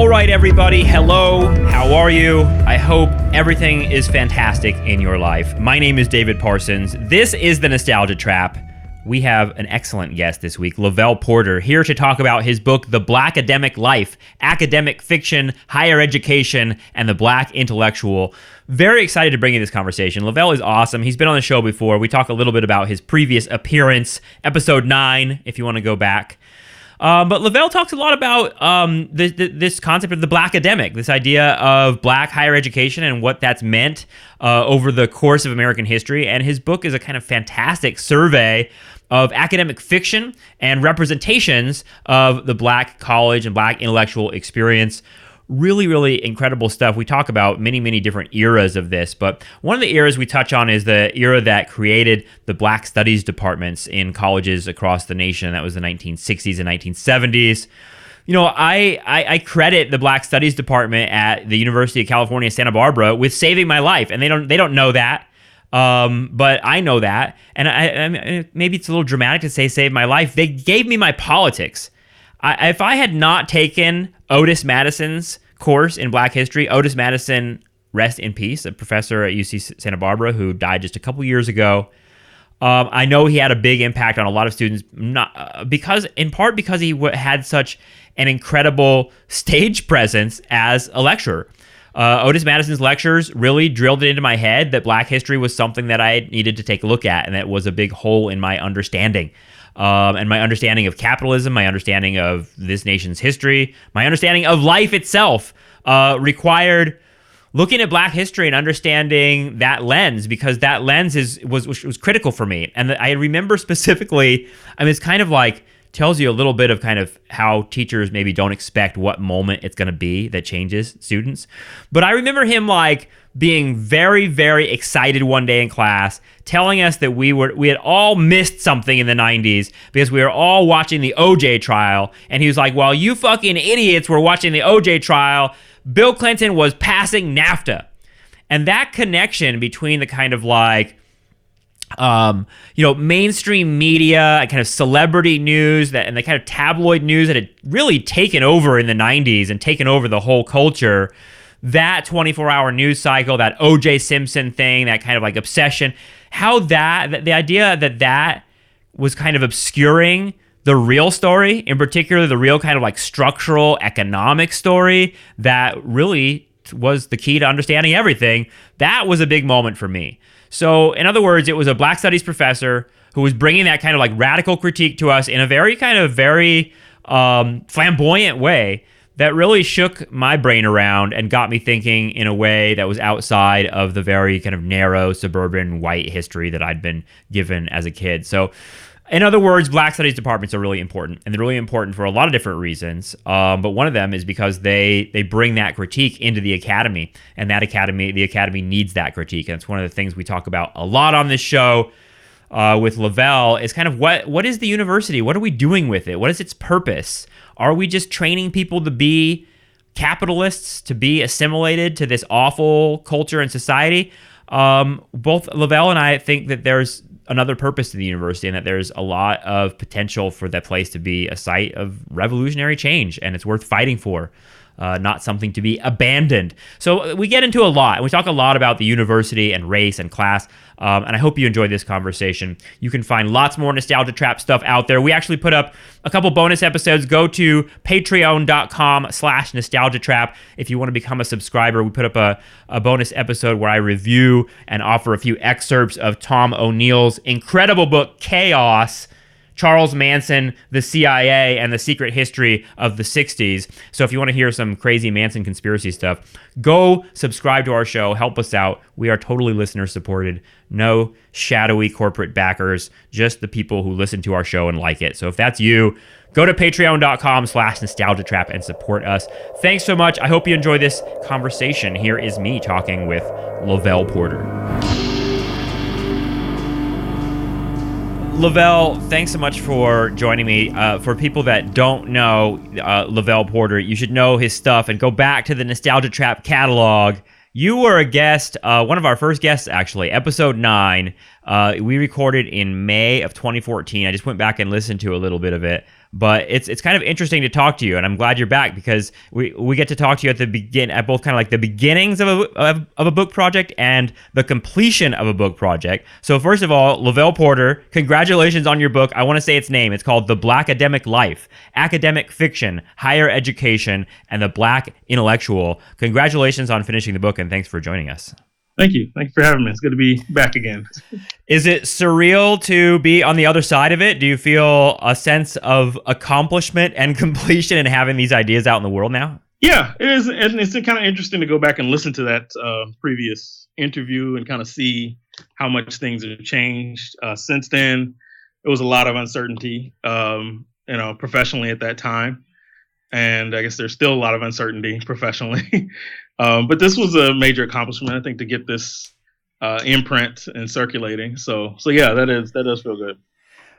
All right, everybody. Hello. How are you? I hope everything is fantastic in your life. My name is David Parsons. This is the Nostalgia Trap. We have an excellent guest this week, Lavelle Porter, here to talk about his book, The Blackademic Life, Academic Fiction, Higher Education, and the Black Intellectual. Very excited to bring you this conversation. Lavelle is awesome. He's been on the show before. We talk a little bit about his previous appearance, episode 9, if you want to go back. But Lavelle talks a lot about this concept of the Blackademic, this idea of black higher education and what that's meant over the course of American history. And his book is a kind of fantastic survey of academic fiction and representations of the black college and black intellectual experience. Really, really incredible stuff. We talk about many, many different eras of this, but one of the eras we touch on is the era that created the Black Studies departments in colleges across the nation. That was the 1960s and 1970s. You know, I credit the Black Studies department at the University of California, Santa Barbara with saving my life, and they don't know that. But I know that, and I maybe it's a little dramatic to say save my life. They gave me my politics. If I had not taken Otis Madison's course in Black history, Otis Madison, rest in peace, a professor at UC Santa Barbara who died just a couple years ago. I know he had a big impact on a lot of students, in part because he had such an incredible stage presence as a lecturer. Otis Madison's lectures really drilled it into my head that Black history was something that I needed to take a look at, and that was a big hole in my understanding. And my understanding of capitalism, my understanding of this nation's history, my understanding of life itself required looking at Black history and understanding that lens, because that lens was critical for me. And I remember specifically, I mean, it's kind of like tells you a little bit of kind of how teachers maybe don't expect what moment it's going to be that changes students. But I remember him like being very, very excited one day in class, telling us that we had all missed something in the 90s because we were all watching the OJ trial. And he was like, well, you fucking idiots were watching the OJ trial. Bill Clinton was passing NAFTA. And that connection between the kind of like, mainstream media and kind of celebrity news and the kind of tabloid news that had really taken over in the 90s and taken over the whole culture, that 24-hour news cycle, that O.J. Simpson thing, that kind of like obsession, how the idea that was kind of obscuring the real story, in particular the real kind of like structural economic story that really was the key to understanding everything, that was a big moment for me. So, in other words, it was a Black Studies professor who was bringing that kind of like radical critique to us in a very flamboyant way that really shook my brain around and got me thinking in a way that was outside of the very kind of narrow suburban white history that I'd been given as a kid. So, in other words, Black Studies departments are really important, and they're really important for a lot of different reasons. But one of them is because they bring that critique into the academy, and the academy needs that critique. And it's one of the things we talk about a lot on this show with Lavelle is kind of what is the university? What are we doing with it? What is its purpose? Are we just training people to be capitalists, to be assimilated to this awful culture and society? Both Lavelle and I think that there's another purpose to the university, and that there's a lot of potential for that place to be a site of revolutionary change, and it's worth fighting for, not something to be abandoned. So we get into a lot, and we talk a lot about the university and race and class, and I hope you enjoyed this conversation. You can find lots more Nostalgia Trap stuff out there. We actually put up a couple bonus episodes. Go to patreon.com/nostalgiatrap if you want to become a subscriber. We put up a bonus episode where I review and offer a few excerpts of Tom O'Neill's incredible book, Chaos: Charles Manson, the CIA, and the Secret History of the 60s. So if you want to hear some crazy Manson conspiracy stuff, go subscribe to our show. Help us out. We are totally listener-supported. No shadowy corporate backers, just the people who listen to our show and like it. So if that's you, go to patreon.com/nostalgiatrap and support us. Thanks so much. I hope you enjoy this conversation. Here is me talking with Lavelle Porter. Lavelle, thanks so much for joining me. For people that don't know Lavelle Porter, you should know his stuff and go back to the Nostalgia Trap catalog. You were a guest, one of our first guests, actually, episode 9. We recorded in May of 2014. I just went back and listened to a little bit of it. But it's kind of interesting to talk to you, and I'm glad you're back because we get to talk to you at both kind of like the beginnings of a book project and the completion of a book project. So first of all, Lavelle Porter, congratulations on your book. I want to say its name. It's called The Blackademic Life: Academic Fiction, Higher Education, and the Black Intellectual. Congratulations on finishing the book, and thanks for joining us. Thank you. Thank you for having me. It's good to be back again. Is it surreal to be on the other side of it? Do you feel a sense of accomplishment and completion in having these ideas out in the world now? Yeah, it is. And it's kind of interesting to go back and listen to that previous interview and kind of see how much things have changed since then. It was a lot of uncertainty, professionally at that time. And I guess there's still a lot of uncertainty professionally. But this was a major accomplishment, I think, to get this imprint and circulating. So yeah, that does feel good.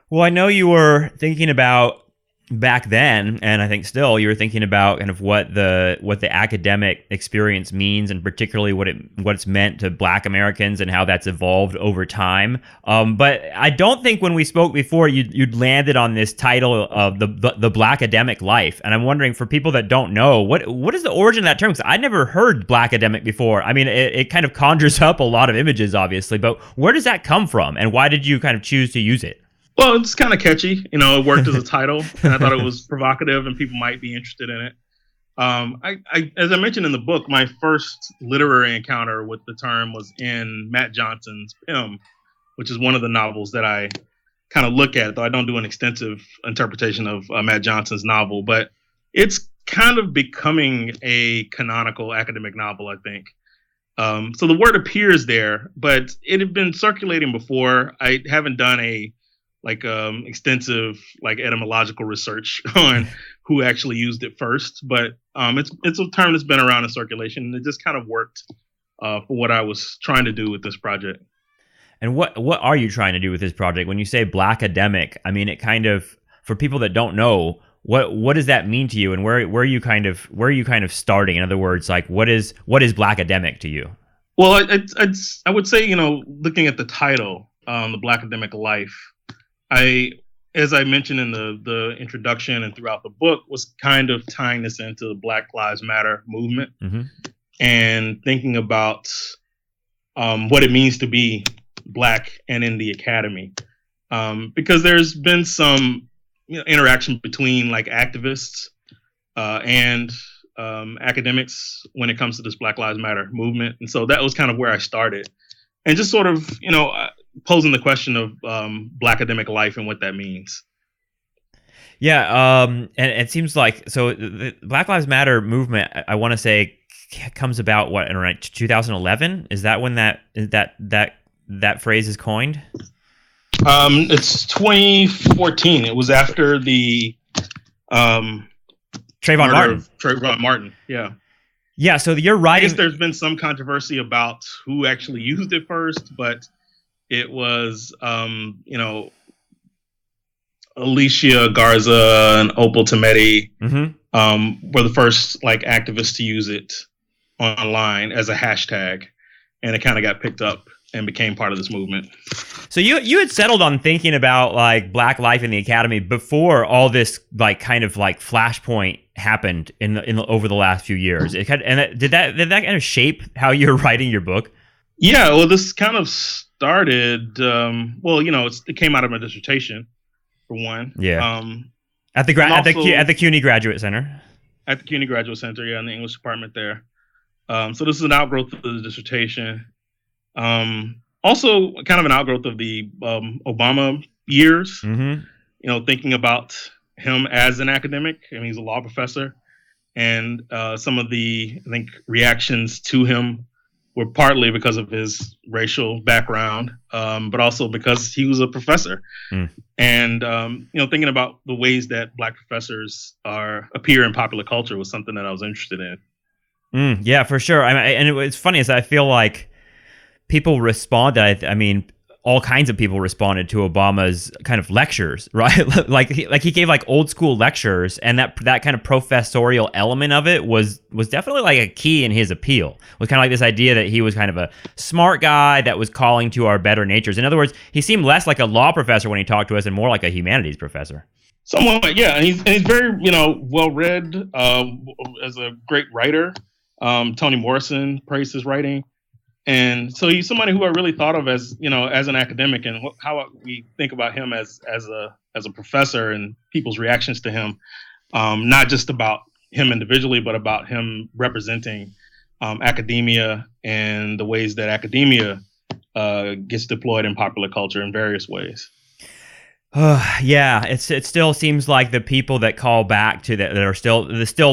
Well, I know you were thinking about back then, and I think still you were thinking about kind of what the academic experience means, and particularly what it's meant to Black Americans and how that's evolved over time. But I don't think when we spoke before you'd landed on this title of the Blackademic Life, and I'm wondering, for people that don't know, what is the origin of that term? Because I'd never heard Blackademic before. I mean, it kind of conjures up a lot of images, obviously, but where does that come from, and why did you kind of choose to use it? Well, it's kind of catchy. It worked as a title, and I thought it was provocative and people might be interested in it. As I mentioned in the book, my first literary encounter with the term was in Matt Johnson's Pym, which is one of the novels that I kind of look at, though I don't do an extensive interpretation of Matt Johnson's novel. But it's kind of becoming a canonical academic novel, I think. So the word appears there, but it had been circulating before. I haven't done extensive etymological research on who actually used it first, but it's a term that's been around in circulation, and it just kind of worked for what I was trying to do with this project. And what are you trying to do with this project? When you say Blackademic, I mean, it kind of, for people that don't know, what does that mean to you, and where are you kind of starting? In other words, like what is Blackademic to you? Well, I would say, looking at the title, The Blackademic Life, as I mentioned in the introduction and throughout the book, was kind of tying this into the Black Lives Matter movement, and thinking about what it means to be Black and in the academy, because there's been some interaction between activists and academics when it comes to this Black Lives Matter movement, and so that was kind of where I started, and just sort of posing the question of Blackademic life and what that means. Yeah, and it seems like, so the Black Lives Matter movement, I want to say, comes about in around 2011. Is that when that phrase is coined? It's 2014. It was after the Trayvon Martin. Trayvon Martin. Yeah. Yeah. So you're writing. I guess there's been some controversy about who actually used it first, but it was, Alicia Garza and Opal Tometi were the first activists to use it online as a hashtag, and it kind of got picked up and became part of this movement. So you had settled on thinking about Black life in the academy before all this kind of flashpoint happened in over the last few years. Did that kind of shape how you're writing your book? Yeah, well, this kind of started. It came out of my dissertation, for one. Yeah. At the CUNY Graduate Center. At the CUNY Graduate Center, yeah, in the English department there. So this is an outgrowth of the dissertation. Also, kind of an outgrowth of the Obama years. Thinking about him as an academic. I mean, he's a law professor, and some of the, I think, reactions to him were partly because of his racial background, but also because he was a professor. And, thinking about the ways that Black professors appear in popular culture was something that I was interested in. Yeah, for sure. And it's funny is I feel like people responded. I mean, all kinds of people responded to Obama's kind of lectures, right? like he gave old school lectures, and that kind of professorial element of it was definitely a key in his appeal. It was kind of this idea that he was kind of a smart guy that was calling to our better natures. In other words, he seemed less like a law professor when he talked to us and more like a humanities professor. Somewhat, yeah. And he's very, well read, as a great writer. Toni Morrison praised his writing. And so he's somebody who I really thought of as, as an academic, and how we think about him as a professor and people's reactions to him, not just about him individually, but about him representing academia and the ways that academia gets deployed in popular culture in various ways. Yeah, it still seems like the people that call back to that are still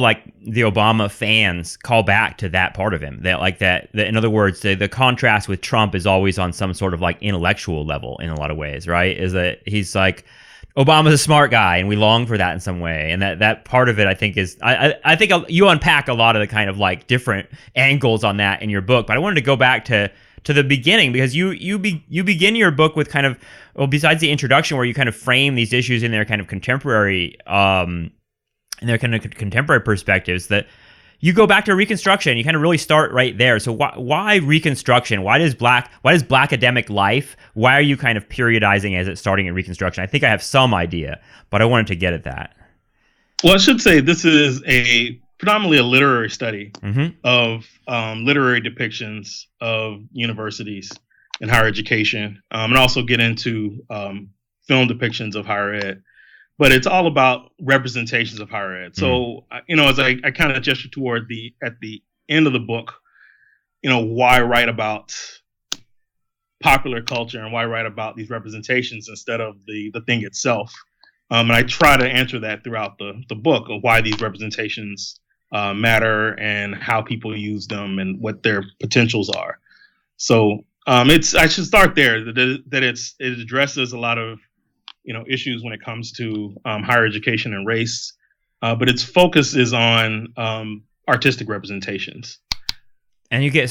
like the Obama fans call back to that part of him. That in other words, the contrast with Trump is always on some sort of like intellectual level in a lot of ways, right? Is that he's like, Obama's a smart guy, and we long for that in some way. And that part of it, I think, is I think you unpack a lot of the kind of like different angles on that in your book. But I wanted to go back to the beginning, because you begin your book with kind of, well, besides the introduction where you kind of frame these issues in their kind of contemporary perspectives, that you go back to Reconstruction. You kind of really start right there. So why Reconstruction? Why does Blackademic Life? Why are you kind of periodizing as it's starting in Reconstruction? I think I have some idea, but I wanted to get at that. Well, I should say this is predominantly a literary study of literary depictions of universities and higher education, and also get into film depictions of higher ed. But it's all about representations of higher ed. So, as I kind of gesture toward at the end of the book, why write about popular culture and why write about these representations instead of the thing itself? And I try to answer that throughout the book of why these representations matter and how people use them and what their potentials are. So I should start there, that it addresses a lot of issues when it comes to higher education and race, but its focus is on artistic representations. And you get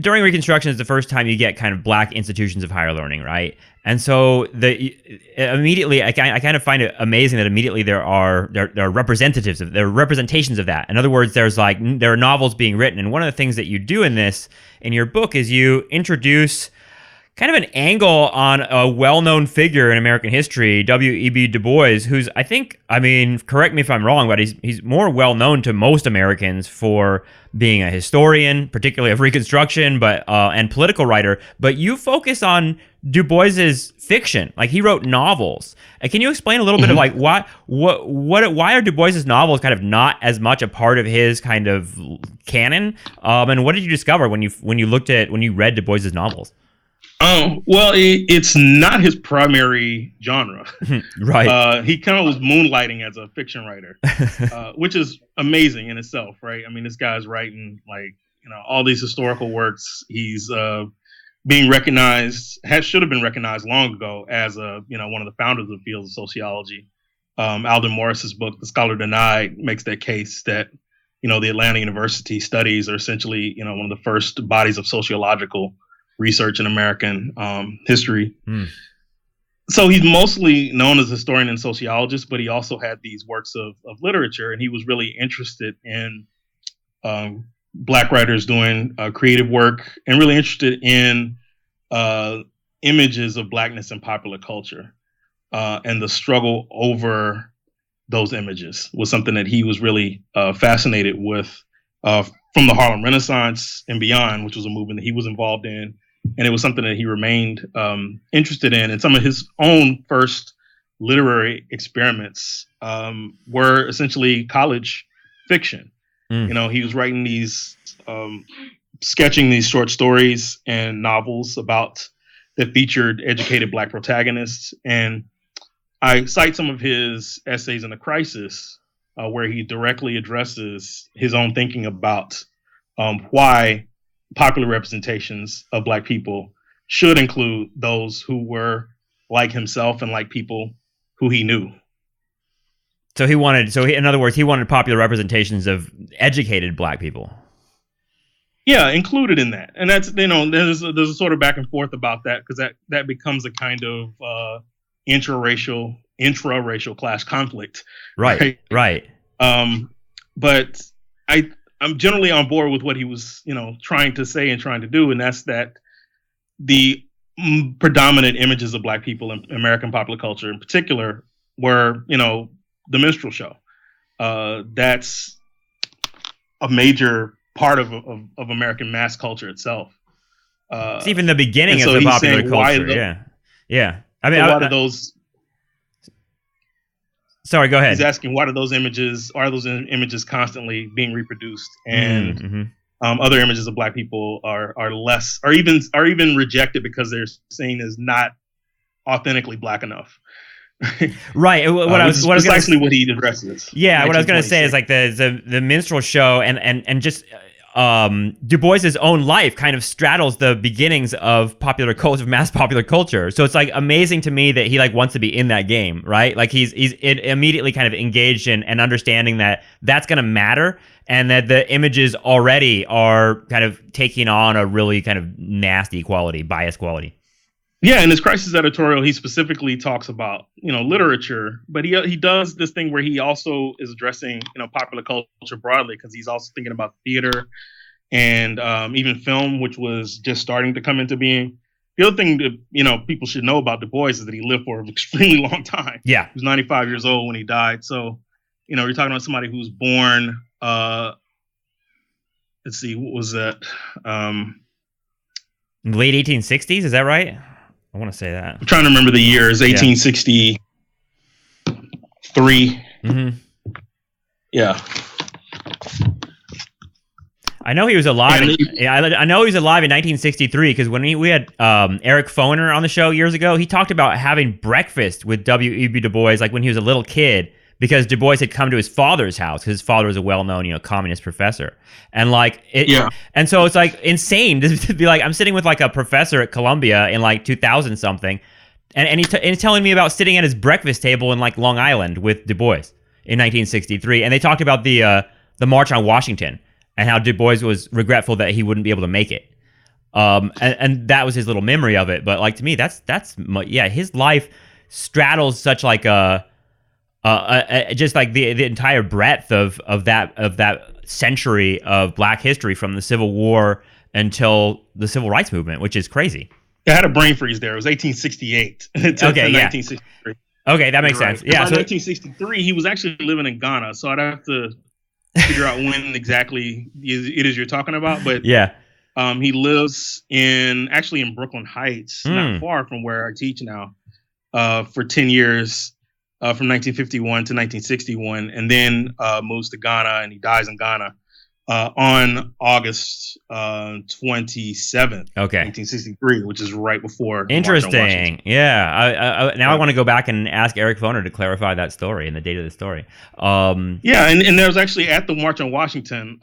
during Reconstruction is the first time you get kind of Black institutions of higher learning, right? And so immediately I kind of find it amazing that immediately there are representations of that. In other words, there are novels being written, and one of the things that you do in your book is you introduce kind of an angle on a well-known figure in American history, W.E.B. Du Bois, who's, correct me if I'm wrong, but he's more well-known to most Americans for being a historian, particularly of Reconstruction, and political writer. But you focus on Du Bois's fiction, like he wrote novels. Can you explain a little bit of like why are Du Bois's novels kind of not as much a part of his kind of canon? And what did you discover when you read Du Bois's novels? Well, it's not his primary genre. Right. He kind of was moonlighting as a fiction writer, which is amazing in itself, right? I mean, this guy's writing all these historical works. He's being recognized, should have been recognized long ago as one of the founders of the field of sociology. Alden Morris's book, The Scholar Denied, makes that case that the Atlanta University studies are essentially one of the first bodies of sociological research in American history. So he's mostly known as a historian and sociologist, but he also had these works of literature, and he was really interested in Black writers doing creative work, and really interested in images of Blackness in popular culture, and the struggle over those images was something that he was really fascinated with from the Harlem Renaissance and beyond, which was a movement that he was involved in. And it was something that he remained interested in. And some of his own first literary experiments were essentially college fiction. He was writing sketching these short stories and novels that featured educated Black protagonists. And I cite some of his essays in The Crisis, where he directly addresses his own thinking about why popular representations of Black people should include those who were like himself and like people who he knew. In other words, he wanted popular representations of educated Black people. Yeah, included in that. And that's, there's a sort of back and forth about that, because that becomes a kind of intra-racial class conflict. Right. But I'm generally on board with what he was, trying to say and trying to do. And that's that the predominant images of Black people in American popular culture in particular were, the minstrel show. That's a major part of American mass culture itself. It's even the beginning of so the he's popular saying, culture. Yeah. I mean, so why do those? Sorry, go ahead. He's asking, why are those images constantly being reproduced, and other images of Black people are less, or even rejected because they're seen as not authentically Black enough. Right. What I was precisely what he addresses. Yeah. What I was going to say is like the minstrel show and just Du Bois's own life kind of straddles the beginnings of popular culture, of mass popular culture. So it's like amazing to me that he like wants to be in that game, right? Like he's immediately kind of engaged in and understanding that that's going to matter, and that the images already are kind of taking on a really kind of nasty quality, bias quality. Yeah, in his Crisis editorial, he specifically talks about, literature, but he does this thing where he also is addressing, popular culture broadly, because he's also thinking about theater and even film, which was just starting to come into being. The other thing that, people should know about Du Bois is that he lived for an extremely long time. Yeah. He was 95 years old when he died. So, you're talking about somebody who's born, let's see, what was that? Late 1860s, is that right? I want to say that. I'm trying to remember the years. 1863. Mm-hmm. Yeah. I know he was alive. I know he was alive in 1963 because when we had Eric Foner on the show years ago, he talked about having breakfast with W.E.B. Du Bois like when he was a little kid, because Du Bois had come to his father's house because his father was a well-known, communist professor. And like, and so it's like insane to be like, I'm sitting with like a professor at Columbia in like 2000 something. And he's telling me about sitting at his breakfast table in like Long Island with Du Bois in 1963. And they talked about the March on Washington and how Du Bois was regretful that he wouldn't be able to make it. And that was his little memory of it. But like, to me, that's his life straddles such like just like the entire breadth of that century of Black history, from the Civil War until the Civil Rights Movement, which is crazy. I had a brain freeze there. It was 1868 to 1963. Okay, that makes sense. Yeah, by 1963, he was actually living in Ghana, so I'd have to figure out when exactly it is you're talking about. But yeah, he lives in Brooklyn Heights, not far from where I teach now, for 10 years. From 1951 to 1961, and then moves to Ghana, and he dies in Ghana on August 27th, 1963, which is right before. Interesting. Yeah. I want to go back and ask Eric Foner to clarify that story and the date of the story. And there was actually at the March on Washington,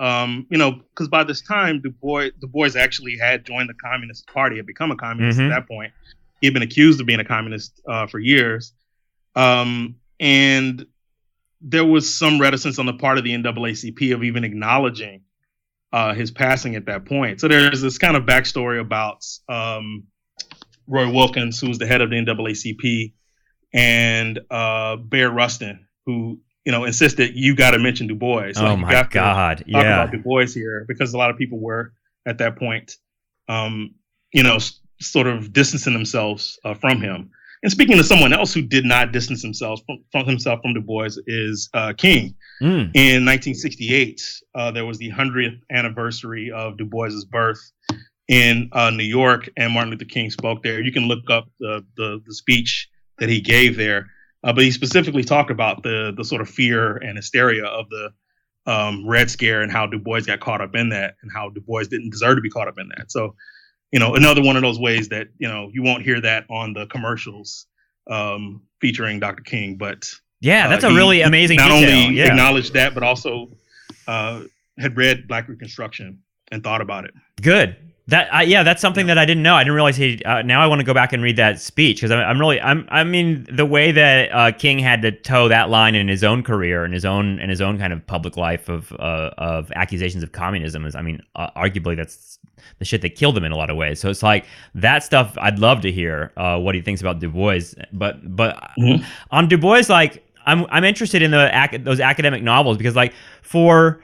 because by this time Du Bois actually had joined the Communist Party, had become a communist at that point. He had been accused of being a communist for years. And there was some reticence on the part of the NAACP of even acknowledging his passing at that point. So there's this kind of backstory about Roy Wilkins, who was the head of the NAACP, and Bear Rustin, who insisted you got to mention Du Bois. Oh my God! Talk about Du Bois here, because a lot of people were at that point, sort of distancing themselves from him. And speaking to someone else who did not distance himself from Du Bois is King. In 1968, there was the 100th anniversary of Du Bois's birth in New York, and Martin Luther King spoke there. You can look up the speech that he gave there, but he specifically talked about the sort of fear and hysteria of the Red Scare and how Du Bois got caught up in that, and how Du Bois didn't deserve to be caught up in that. So, another one of those ways that, you won't hear that on the commercials featuring Dr. King. But yeah, that's a really amazing not detail. only acknowledged that, but also had read Black Reconstruction and thought about it. Good. That's something that I didn't know. I didn't realize he. Now I want to go back and read that speech, because I mean, the way that King had to toe that line in his own career and his own kind of public life of accusations of communism is, arguably that's the shit that killed him in a lot of ways. So it's like that stuff. I'd love to hear what he thinks about Du Bois, but on Du Bois, like I'm interested in those academic novels, because like for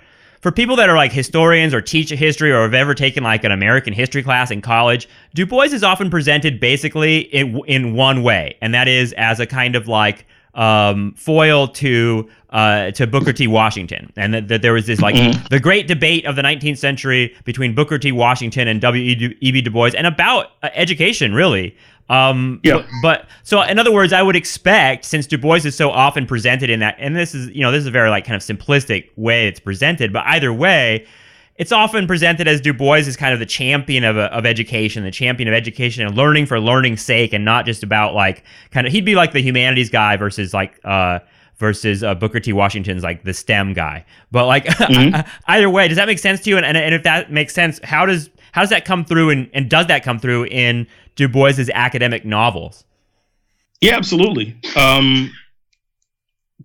people that are like historians or teach history or have ever taken like an American history class in college, Du Bois is often presented basically in one way, and that is as a kind of like foil to Booker T. Washington, and that there was this like the great debate of the 19th century between Booker T. Washington and W.E.B. Du Bois, and about education, really. But so in other words, I would expect, since Du Bois is so often presented in that, and this is a very like kind of simplistic way it's presented, but either way, it's often presented as Du Bois is kind of the champion of education, the champion of education and learning for learning's sake, and not just about like kind of, he'd be like the humanities guy versus Booker T. Washington's like the STEM guy. But like either way, does that make sense to you? And if that makes sense, how does that come through, and does that come through in Du Bois's academic novels? Yeah, absolutely. To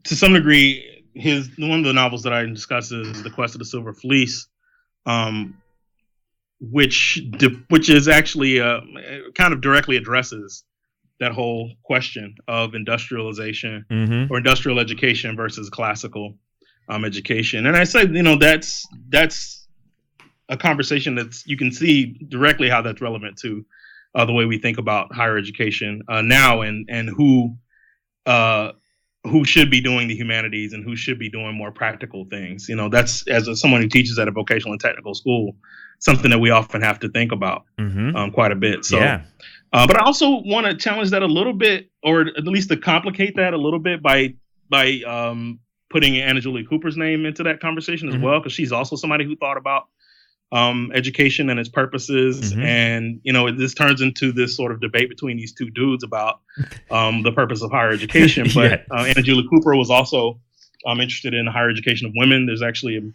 some degree, one of the novels that I discuss is The Quest of the Silver Fleece, which is actually kind of directly addresses that whole question of industrialization or industrial education versus classical education. And I say, that's a conversation you can see directly how that's relevant to the way we think about higher education now, and who should be doing the humanities and who should be doing more practical things. That's, as someone who teaches at a vocational and technical school, something that we often have to think about quite a bit. So, yeah. But I also want to challenge that a little bit, or at least to complicate that a little bit by putting Anna Julia Cooper's name into that conversation as well, because she's also somebody who thought about education and its purposes. And, this turns into this sort of debate between these two dudes about the purpose of higher education. But Anna Julia Cooper was also interested in the higher education of women. There's actually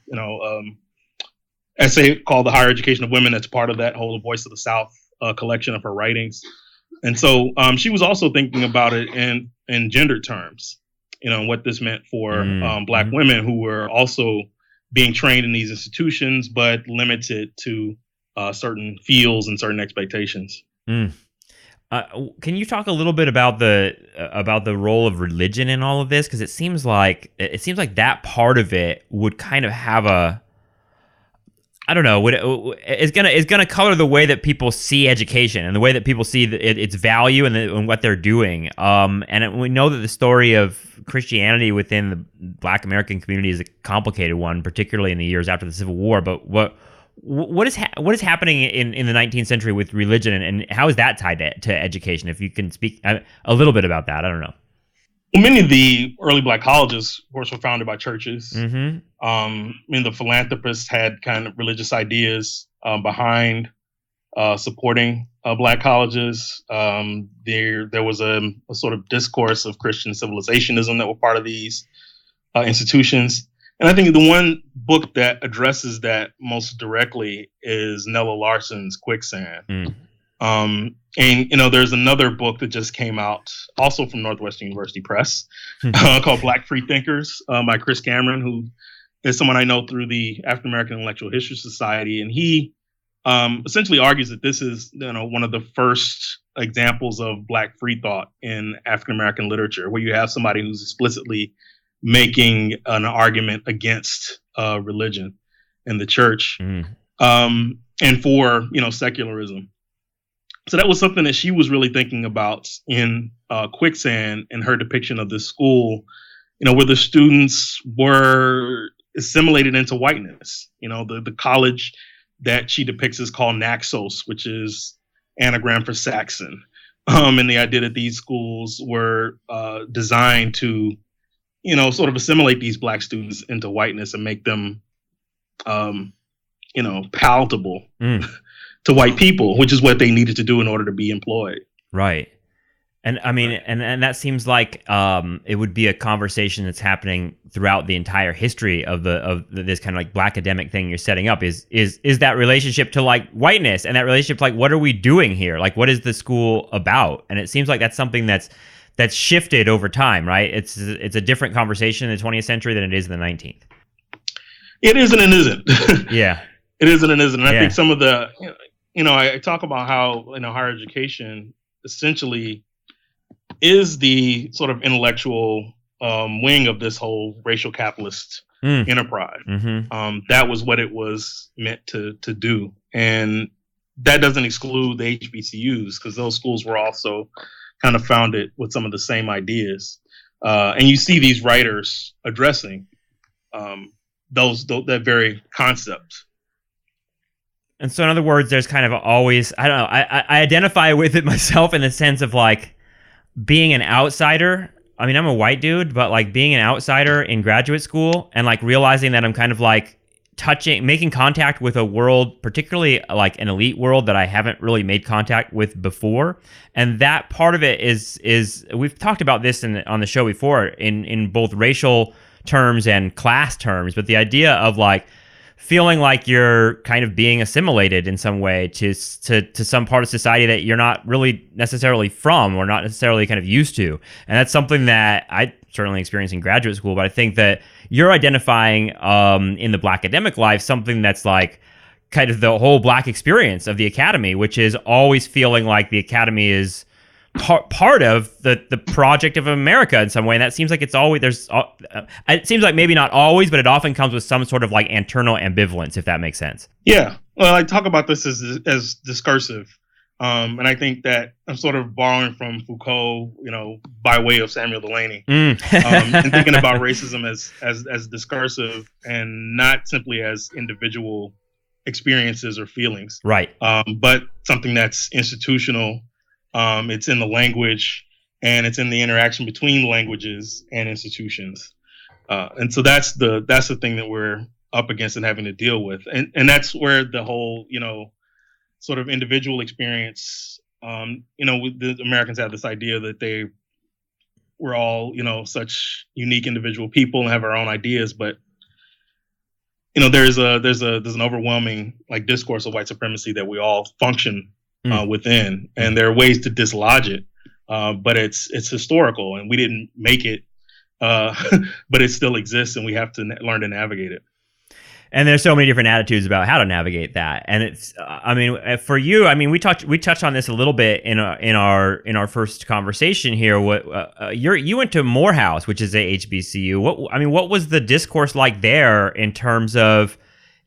essay called The Higher Education of Women that's part of that whole Voice of the South collection of her writings. And so she was also thinking about it in gender terms, what this meant for Black women who were also being trained in these institutions, but limited to certain fields and certain expectations. Can you talk a little bit about the role of religion in all of this? Because it seems like that part of it would kind of have it's gonna color the way that people see education and the way that people see its value and what they're doing. And we know that the story of Christianity within the Black American community is a complicated one, particularly in the years after the Civil War. But what is happening in the 19th century with religion, and how is that tied to education? If you can speak a little bit about that, I don't know. Well, many of the early Black colleges, of course, were founded by churches. The philanthropists had kind of religious ideas behind supporting Black colleges. There was a sort of discourse of Christian civilizationism that were part of these institutions. And I think the one book that addresses that most directly is Nella Larson's Quicksand. And, there's another book that just came out also from Northwestern University Press called Black Free Thinkers by Chris Cameron, who is someone I know through the African American Intellectual History Society. And he essentially argues that this is, one of the first examples of Black free thought in African American literature, where you have somebody who's explicitly making an argument against religion and the church and for, secularism. So that was something that she was really thinking about in Quicksand, and her depiction of this school, where the students were assimilated into whiteness. The college that she depicts is called Naxos, which is anagram for Saxon. And the idea that these schools were designed to, sort of assimilate these Black students into whiteness and make them, palatable to white people, which is what they needed to do in order to be employed. Right. And I mean, and that seems like it would be a conversation that's happening throughout the entire history of this kind of like Blackademic thing you're setting up. Is that relationship to like whiteness, and that relationship to like, what are we doing here? Like, what is the school about? And it seems like that's something that's shifted over time, right? It's a different conversation in the 20th century than it is in the 19th. It is and it isn't. Yeah. It is and it isn't. And I think some of the, I talk about how, higher education essentially is the sort of intellectual wing of this whole racial capitalist enterprise. That was what it was meant to do. And that doesn't exclude the HBCUs, because those schools were also kind of founded with some of the same ideas. And you see these writers addressing that very concept. And so, in other words, there's kind of always, I don't know, I identify with it myself in the sense of like being an outsider. I mean, I'm a white dude, but like being an outsider in graduate school and like realizing that I'm kind of like making contact with a world, particularly like an elite world that I haven't really made contact with before. And that part of it is we've talked about this on the show before in both racial terms and class terms, but the idea of like feeling like you're kind of being assimilated in some way to some part of society that you're not really necessarily from or not necessarily kind of used to. And that's something that I certainly experienced in graduate school, but I think that you're identifying in the Blackademic Life something that's like kind of the whole Black experience of the academy, which is always feeling like the academy is part of the project of America in some way. And that seems like it's always, it seems like maybe not always, but it often comes with some sort of like internal ambivalence, if that makes sense. Yeah. Well, I talk about this as discursive. And I think that I'm sort of borrowing from Foucault, by way of Samuel Delany, and thinking about racism as discursive and not simply as individual experiences or feelings. Right. But something that's institutional. It's in the language, and it's in the interaction between languages and institutions. And so that's the thing that we're up against and having to deal with. And that's where the whole, sort of individual experience, the Americans have this idea that we're all, such unique individual people and have our own ideas. But, there's an overwhelming like discourse of white supremacy that we all function within, and there are ways to dislodge it, but it's historical, and we didn't make it, but it still exists, and we have to learn to navigate it. And there's so many different attitudes about how to navigate that. And it's, I mean, for you, I mean, we touched on this a little bit in our first conversation here. You went to Morehouse, which is a HBCU. What was the discourse like there in terms of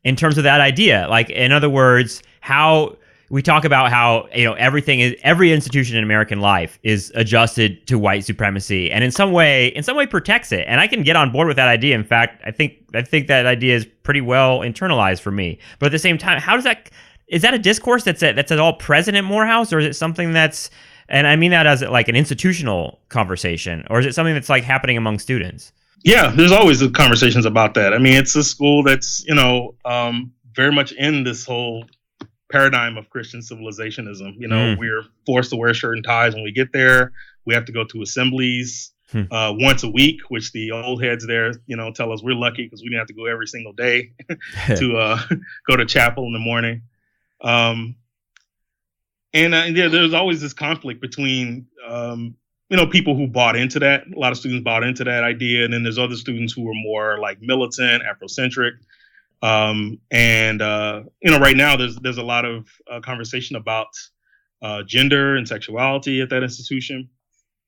that idea? Like, in other words, how we talk about how every institution in American life is adjusted to white supremacy, and in some way protects it. And I can get on board with that idea. In fact, I think that idea is pretty well internalized for me. But at the same time, is that a discourse that's at all present at Morehouse, or is it something that's, and I mean that as like an institutional conversation, or is it something that's like happening among students? Yeah, there's always conversations about that. I mean, it's a school that's very much in this whole paradigm of Christian civilizationism. We're forced to wear shirt and ties when we get there. We have to go to assemblies once a week, which the old heads there, tell us we're lucky because we didn't have to go every single day to go to chapel in the morning. There's always this conflict between, people who bought into that. A lot of students bought into that idea. And then there's other students who were more like militant, Afrocentric. Right now there's a lot of conversation about gender and sexuality at that institution,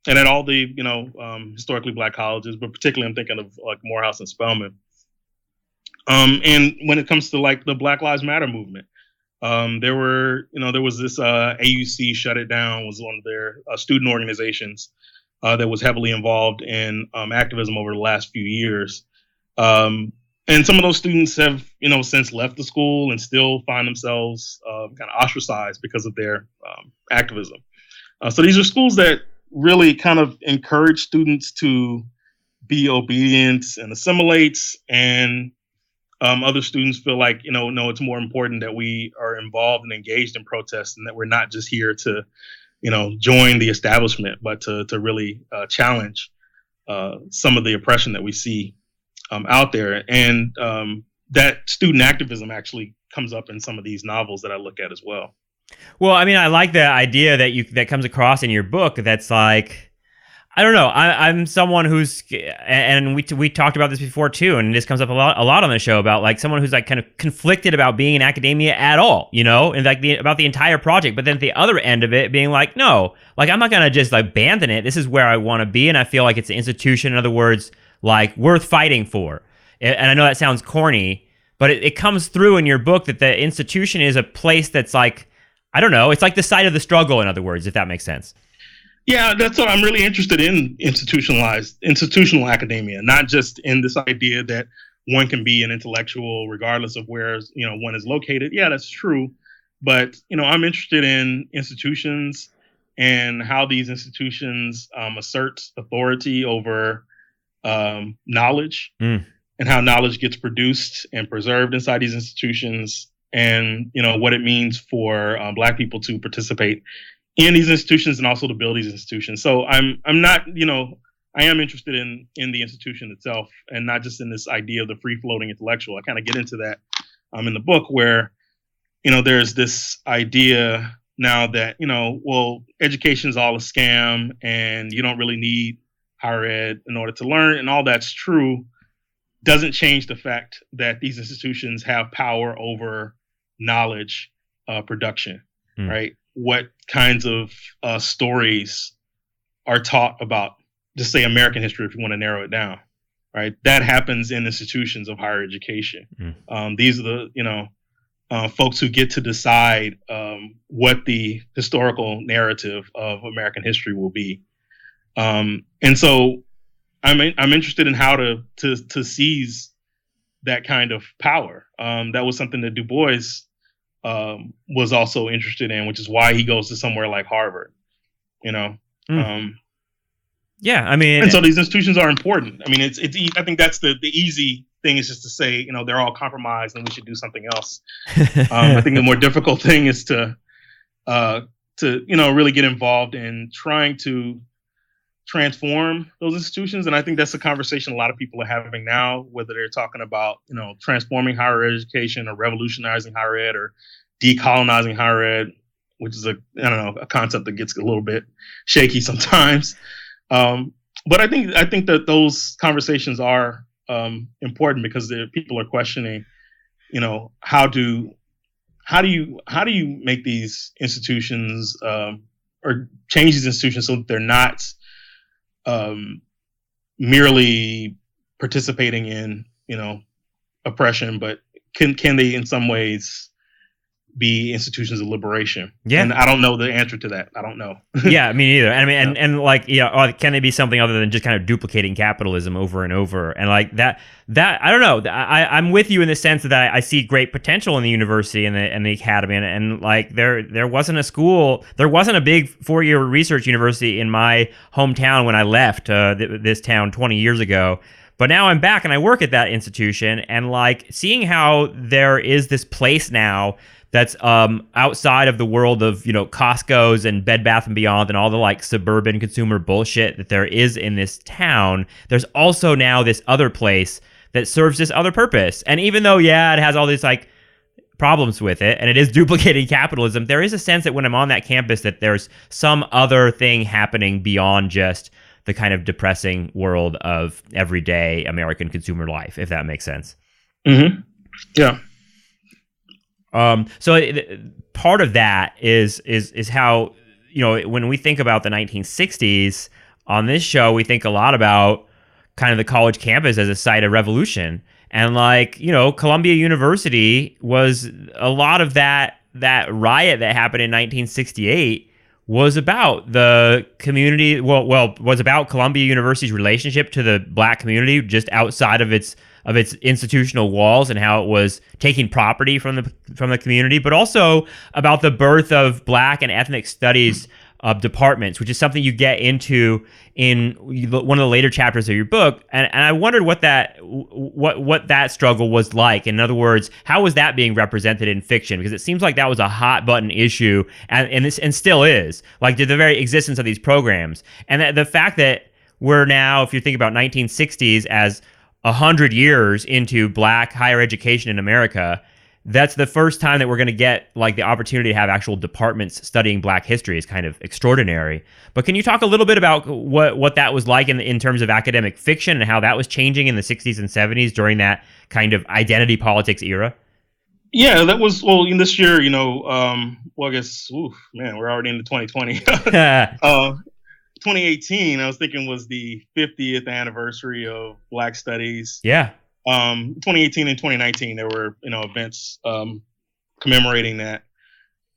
and at all the historically Black colleges, but particularly I'm thinking of like Morehouse and Spelman. And when it comes to like the Black Lives Matter movement, there was this AUC Shut It Down was one of their student organizations that was heavily involved in activism over the last few years. And some of those students have, since left the school and still find themselves kind of ostracized because of their activism. So these are schools that really kind of encourage students to be obedient and assimilate. And other students feel like, no, it's more important that we are involved and engaged in protests, and that we're not just here to, join the establishment, but to really challenge some of the oppression that we see out there. And that student activism actually comes up in some of these novels that I look at as well. Well, I mean, I like the idea that comes across in your book. That's like, I don't know. I'm someone who's, and we talked about this before too, and this comes up a lot on the show about like someone who's like kind of conflicted about being in academia at all, and like about the entire project. But then at the other end of it, being like, no, like I'm not gonna just like abandon it. This is where I want to be, and I feel like it's an institution. In other words, like worth fighting for. And I know that sounds corny, but it comes through in your book that the institution is a place that's like, I don't know, it's like the site of the struggle, in other words, if that makes sense. Yeah, that's what I'm really interested in, institutional academia, not just in this idea that one can be an intellectual regardless of where one is located. Yeah, that's true, but I'm interested in institutions and how these institutions assert authority over knowledge, and how knowledge gets produced and preserved inside these institutions, and what it means for Black people to participate in these institutions and also to build these institutions. So I'm not, I am interested in the institution itself, and not just in this idea of the free floating intellectual. I kind of get into that in the book, where there's this idea now that well, education is all a scam and you don't really need higher ed in order to learn, and all that's true. Doesn't change the fact that these institutions have power over knowledge production, right? What kinds of stories are taught about, just say, American history, if you want to narrow it down, right? That happens in institutions of higher education. These are the, folks who get to decide what the historical narrative of American history will be. And so I'm interested in how to seize that kind of power. That was something that DuBois was also interested in, which is why he goes to somewhere like Harvard. Yeah, I mean, and so these institutions are important. I mean, it's I think that's the easy thing, is just to say, they're all compromised and we should do something else. I think the more difficult thing is to really get involved in trying to transform those institutions. And I think that's a conversation a lot of people are having now, whether they're talking about, transforming higher education or revolutionizing higher ed or decolonizing higher ed, which is a concept that gets a little bit shaky sometimes. But I think that those conversations are important, because people are questioning, how do you make these institutions or change these institutions so that they're not merely participating in, oppression, but can they in some ways be institutions of liberation? Yeah. And I don't know the answer to that. I don't know. Yeah, me neither. I mean, and can they be something other than just kind of duplicating capitalism over and over? And like that I don't know. I'm with you in the sense that I see great potential in the university and the academy, and like there wasn't a big 4-year research university in my hometown when I left this town 20 years ago. But now I'm back and I work at that institution, and like seeing how there is this place now that's outside of the world of, Costco's and Bed Bath & Beyond and all the like suburban consumer bullshit that there is in this town. There's also now this other place that serves this other purpose. And even though, it has all these like problems with it, and it is duplicating capitalism, there is a sense that when I'm on that campus that there's some other thing happening beyond just the kind of depressing world of everyday American consumer life, if that makes sense. Mm-hmm. Yeah. So part of that is how, when we think about the 1960s on this show, we think a lot about kind of the college campus as a site of revolution. And like, Columbia University was a lot of that riot that happened in 1968 was about the community, was about Columbia University's relationship to the Black community just outside of its institutional walls, and how it was taking property from the community, but also about the birth of Black and ethnic studies departments, which is something you get into in one of the later chapters of your book. And I wondered what that struggle was like. In other words, how was that being represented in fiction? Because it seems like that was a hot button issue, and still is, like the very existence of these programs. And the fact that we're now, if you think about 1960s as 100 years into Black higher education in America, that's the first time that we're going to get like the opportunity to have actual departments studying Black history is kind of extraordinary. But can you talk a little bit about what that was like in terms of academic fiction, and how that was changing in the 60s and 70s during that kind of identity politics era? Yeah, that was, in this year, I guess, we're already into 2020. 2018, I was thinking, was the 50th anniversary of Black Studies. Yeah. 2018 and 2019, there were, events commemorating that.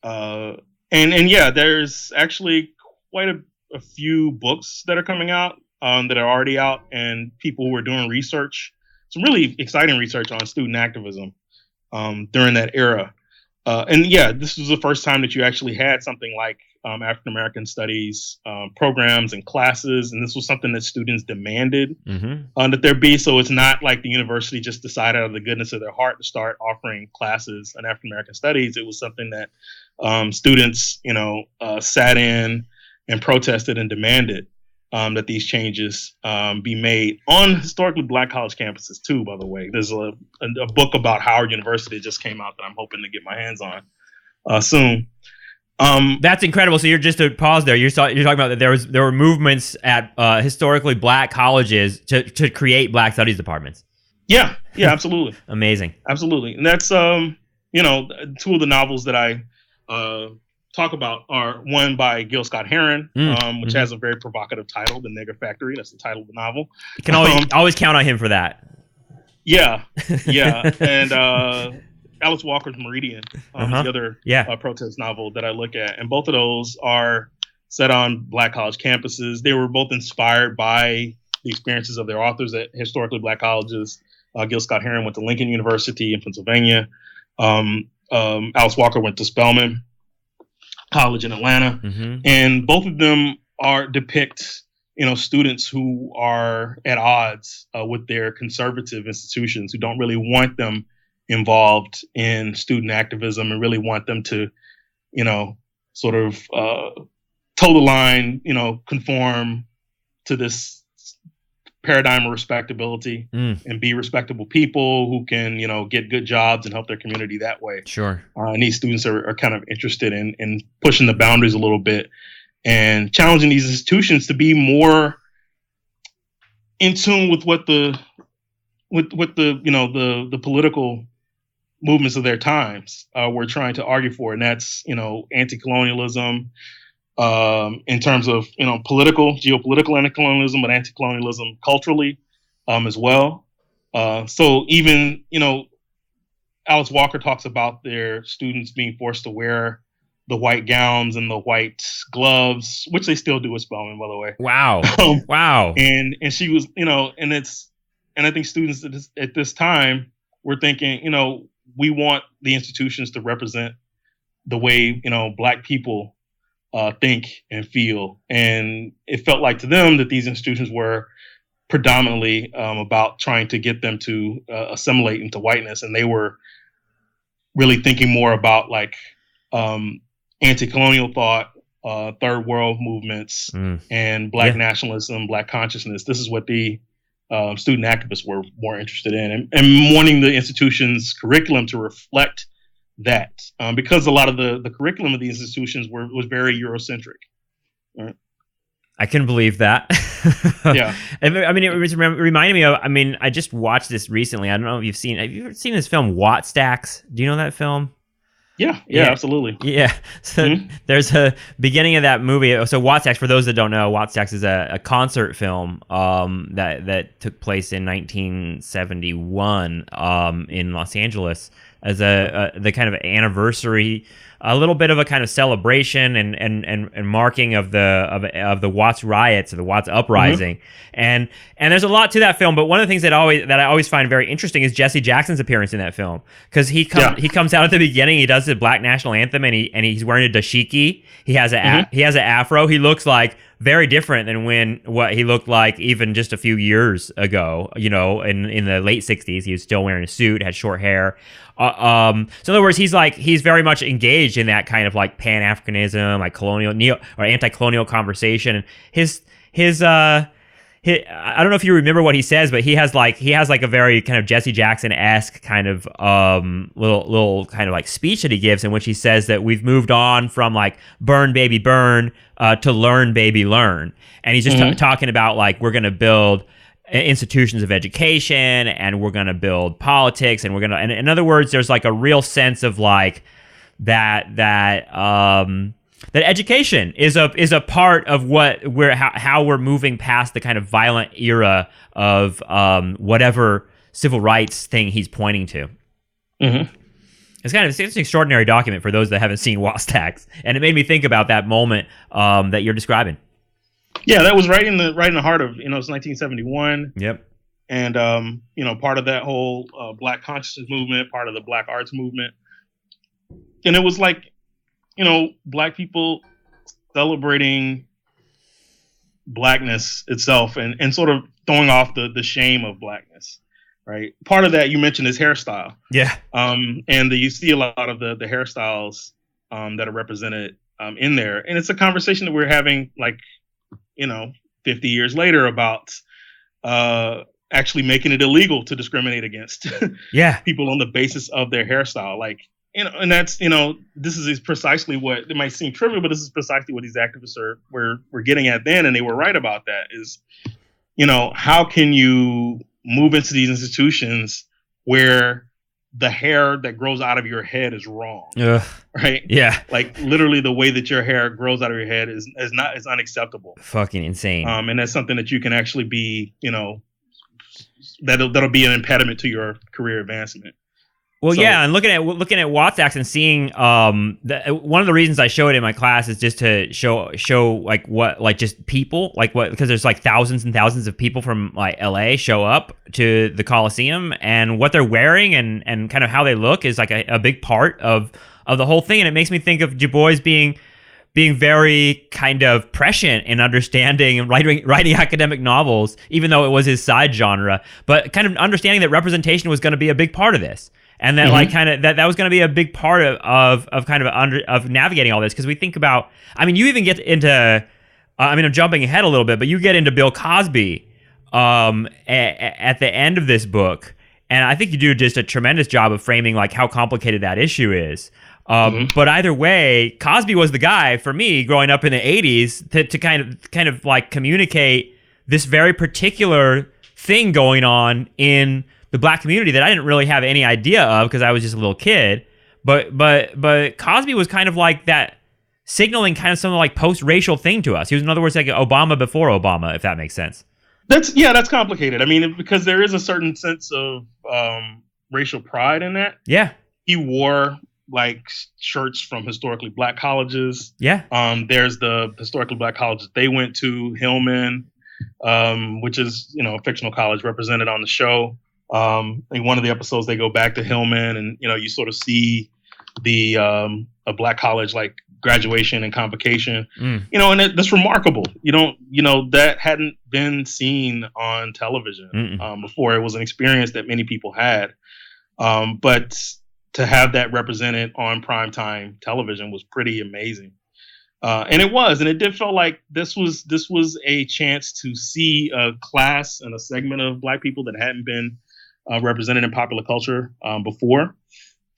And yeah, there's actually quite a few books that are coming out that are already out, and people who are doing research, some really exciting research on student activism during that era. And yeah, this was the first time that you actually had something like African American studies programs and classes, and this was something that students demanded that there be. So it's not like the university just decided out of the goodness of their heart to start offering classes on African American studies. It was something that students, sat in and protested and demanded that these changes be made on historically Black college campuses too. By the way, there's a book about Howard University that just came out that I'm hoping to get my hands on soon. That's incredible. So you're just to pause there. You're talking about that there were movements at historically Black colleges to create Black studies departments. Yeah, absolutely. Amazing. Absolutely. And that's two of the novels that I talk about are one by Gil Scott-Heron, which has a very provocative title, The Nigger Factory. That's the title of the novel. You can always count on him for that. Yeah. And Alice Walker's Meridian is the other protest novel that I look at. And both of those are set on Black college campuses. They were both inspired by the experiences of their authors at historically Black colleges. Gil Scott-Heron went to Lincoln University in Pennsylvania. Alice Walker went to Spelman College in Atlanta. And both of them depict students who are at odds with their conservative institutions, who don't really want them involved in student activism and really want them to, sort of toe the line, conform to this paradigm of respectability and be respectable people who can, get good jobs and help their community that way. Sure. And these students are kind of interested in pushing the boundaries a little bit and challenging these institutions to be more in tune with what the political movements of their times were trying to argue for, and that's anti-colonialism in terms of geopolitical anti-colonialism, but anti-colonialism culturally as well. So even Alice Walker talks about their students being forced to wear the white gowns and the white gloves, which they still do at Spelman, by the way. Wow. Wow. And she was, and I think students at this time were thinking, we want the institutions to represent the way, Black people think and feel. And it felt like to them that these institutions were predominantly about trying to get them to assimilate into whiteness. And they were really thinking more about like anti-colonial thought, third world movements, and Black nationalism, Black consciousness. This is what the student activists were more interested in, and wanting the institution's curriculum to reflect that, because a lot of the curriculum of these institutions was very Eurocentric. Right? I couldn't believe that. Yeah. I mean, it reminded me of, I just watched this recently. I don't know if have you ever seen this film, Watt Stacks? Do you know that film? Yeah, absolutely. Yeah. So there's a beginning of that movie. So Watt Stacks, for those that don't know, Watt Stacks is a concert film that took place in 1971 in Los Angeles as the kind of anniversary, a little bit of a kind of celebration and marking of the Watts riots, of the Watts uprising, and there's a lot to that film. But one of the things that I always find very interesting is Jesse Jackson's appearance in that film, because he comes out at the beginning, he does the Black national anthem, and he's wearing a dashiki. He has an afro. He looks like very different than what he looked like even just a few years ago. In the late 60s, he was still wearing a suit, had short hair. So in other words, he's very much engaged in that kind of like Pan-Africanism, like colonial or anti-colonial conversation. And I don't know if you remember what he says, but he has like a very kind of Jesse Jackson-esque kind of little kind of like speech that he gives, in which he says that we've moved on from like burn baby burn to learn baby learn, and he's just talking about like we're going to build institutions of education, and we're going to build politics, and and in other words, there's like a real sense of like that education is a part of how we're moving past the kind of violent era of whatever civil rights thing he's pointing to. It's an extraordinary document for those that haven't seen Watt Stacks, and it made me think about that moment that you're describing. Yeah, that was right in the heart of, it's 1971. Yep. And, part of that whole Black consciousness movement, part of the Black arts movement. And it was like, Black people celebrating Blackness itself and sort of throwing off the shame of Blackness, right? Part of that you mentioned is hairstyle. Yeah. And you see a lot of the hairstyles that are represented in there. And it's a conversation that we're having 50 years later about actually making it illegal to discriminate against people on the basis of their hairstyle. And that's, this is precisely what it might seem trivial, but this is precisely what these activists were getting at then. And they were right about that is, how can you move into these institutions where the hair that grows out of your head is wrong? Right? Yeah. Literally the way that your hair grows out of your head is unacceptable. Fucking insane. And that's something that you can actually be, that'll be an impediment to your career advancement. Well, yeah, and looking at Watts Acts and seeing one of the reasons I show it in my class is just to show just people because there's thousands and thousands of people from LA show up to the Coliseum, and what they're wearing and kind of how they look is a big part of the whole thing. And it makes me think of DuBois being very kind of prescient in understanding and writing academic novels, even though it was his side genre, but kind of understanding that representation was going to be a big part of this. And that that was going to be a big part of navigating all this, because we think about, you even get into, I'm jumping ahead a little bit, but you get into Bill Cosby at the end of this book, and I think you do just a tremendous job of framing how complicated that issue is. But either way, Cosby was the guy for me growing up in the 80s to kind of communicate this very particular thing going on in the Black community that I didn't really have any idea of because I was just a little kid. But Cosby was kind of that, signaling kind of some post-racial thing to us. He was, in other words, Obama before Obama, if that makes sense. That's complicated. Because there is a certain sense of racial pride in that. Yeah. He wore shirts from historically Black colleges. Yeah. There's the historically Black colleges they went to, Hillman, which is, a fictional college represented on the show. In one of the episodes, they go back to Hillman, and you sort of see the a Black college graduation and convocation. And that's remarkable. That hadn't been seen on television before. It was an experience that many people had, but to have that represented on primetime television was pretty amazing. And it did feel like this was a chance to see a class and a segment of Black people that hadn't been represented in popular culture before.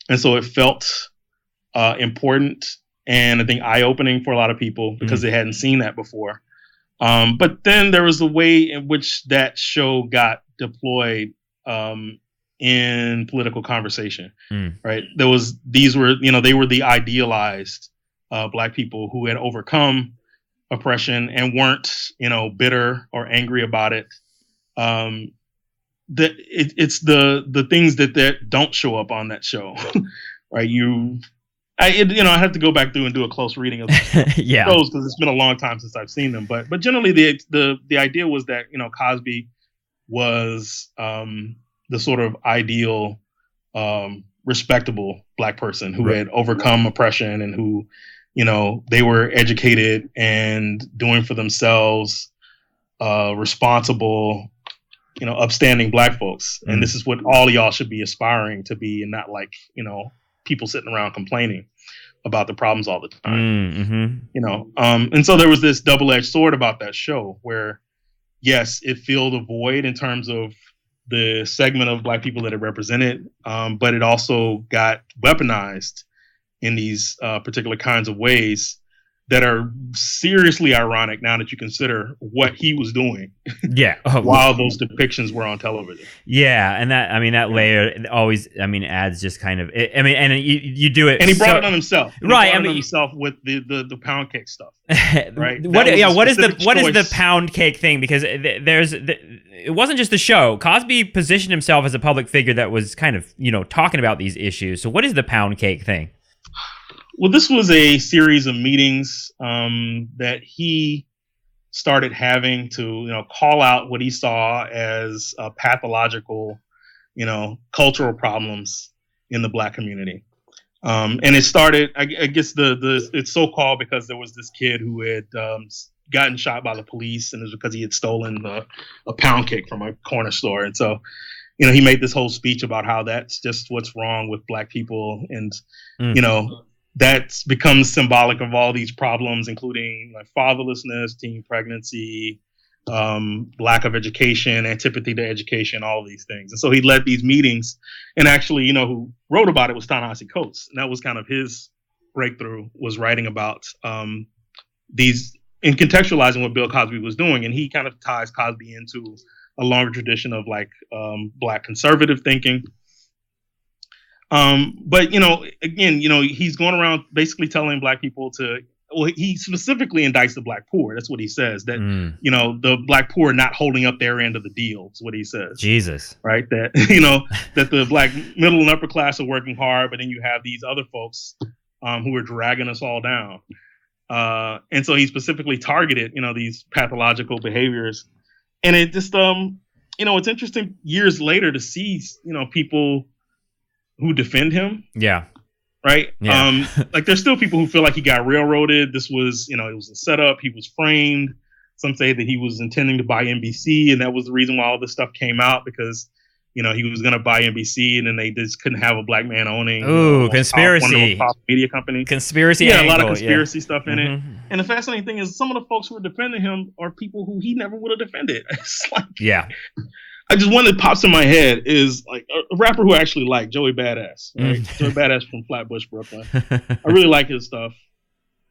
And so it felt important and I think eye-opening for a lot of people because they hadn't seen that before. But then there was a way in which that show got deployed in political conversation, right? They were the idealized Black people who had overcome oppression and weren't, bitter or angry about it. It's the things that don't show up on that show, right? I have to go back through and do a close reading of shows because it's been a long time since I've seen them. But generally, the idea was that Cosby was the sort of ideal, respectable Black person who had overcome oppression and who, they were educated and doing for themselves, responsible, upstanding Black folks. And this is what all y'all should be aspiring to be, and not people sitting around complaining about the problems all the time. And so there was this double-edged sword about that show where, yes, it filled a void in terms of the segment of Black people that it represented, but it also got weaponized in these particular kinds of ways that are seriously ironic now that you consider what he was doing. While those depictions were on television. Yeah, and that layer always adds just kind of and you do it. And he brought it on himself. Himself with the pound cake stuff. Right? What is the pound cake thing? Because it wasn't just the show. Cosby positioned himself as a public figure that was kind of, talking about these issues. So what is the pound cake thing? Well, this was a series of meetings that he started having to, call out what he saw as pathological, cultural problems in the Black community. And it started, I guess it's so called because there was this kid who had gotten shot by the police, and it was because he had stolen a pound cake from a corner store. And so, he made this whole speech about how that's just what's wrong with Black people. And, that's become symbolic of all these problems, including like fatherlessness, teen pregnancy, lack of education, antipathy to education, all these things. And so he led these meetings, and actually, who wrote about it was Ta-Nehisi Coates. And that was kind of his breakthrough, was writing about these and contextualizing what Bill Cosby was doing. And he kind of ties Cosby into a longer tradition of like Black conservative thinking. But, again, he's going around basically telling Black people he specifically indicts the Black poor. That's what he says, that, the Black poor are not holding up their end of the deal, is what he says. Jesus. Right. That, that the Black middle and upper class are working hard, but then you have these other folks who are dragging us all down. And so he specifically targeted, these pathological behaviors. And it just, it's interesting years later to see, people who defend him. Yeah. Right. Yeah. Like there's still people who feel like he got railroaded. This was, it was a setup. He was framed. Some say that he was intending to buy NBC, and that was the reason why all this stuff came out, because, he was going to buy NBC, and then they just couldn't have a Black man owning. Conspiracy. One media company. Conspiracy. Yeah, angle, a lot of conspiracy stuff in Mm-hmm. it. And the fascinating thing is some of the folks who are defending him are people who he never would have defended. It's like, yeah. I just, one that pops in my head is like a rapper who I actually like, Joey Badass, right? Joey Badass from Flatbush, Brooklyn. I really like his stuff.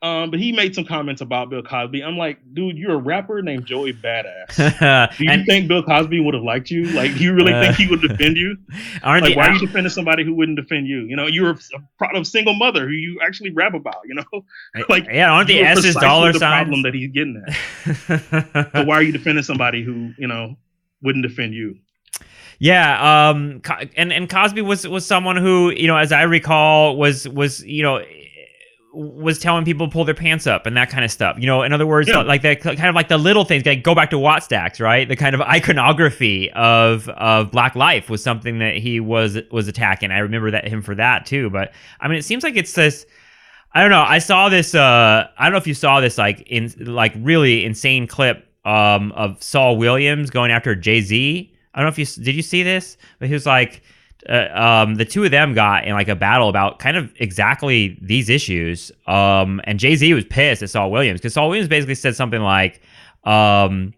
But he made some comments about Bill Cosby. I'm like, dude, you're a rapper named Joey Badass. Do you think Bill Cosby would have liked you? Like, do you really think he would defend you? Why are you defending somebody who wouldn't defend you? You're a product of single mother who you actually rap about, Like, aren't the S's dollar the signs? problem that he's getting at. So why are you defending somebody who, wouldn't defend you? Yeah, and Cosby was someone who, as I recall, was telling people to pull their pants up and that kind of stuff. In other words, like that kind of like the little things. Like go back to Watt Stacks, right? The kind of iconography of Black life was something that he was attacking. I remember him for that too. But I mean, it seems like it's this. I don't know. I saw this. I don't know if you saw this really insane clip of Saul Williams going after JayZ. I don't know if did you see this? But he was like, the two of them got in like a battle about kind of exactly these issues. And JayZ was pissed at Saul Williams because Saul Williams basically said something like, JayZ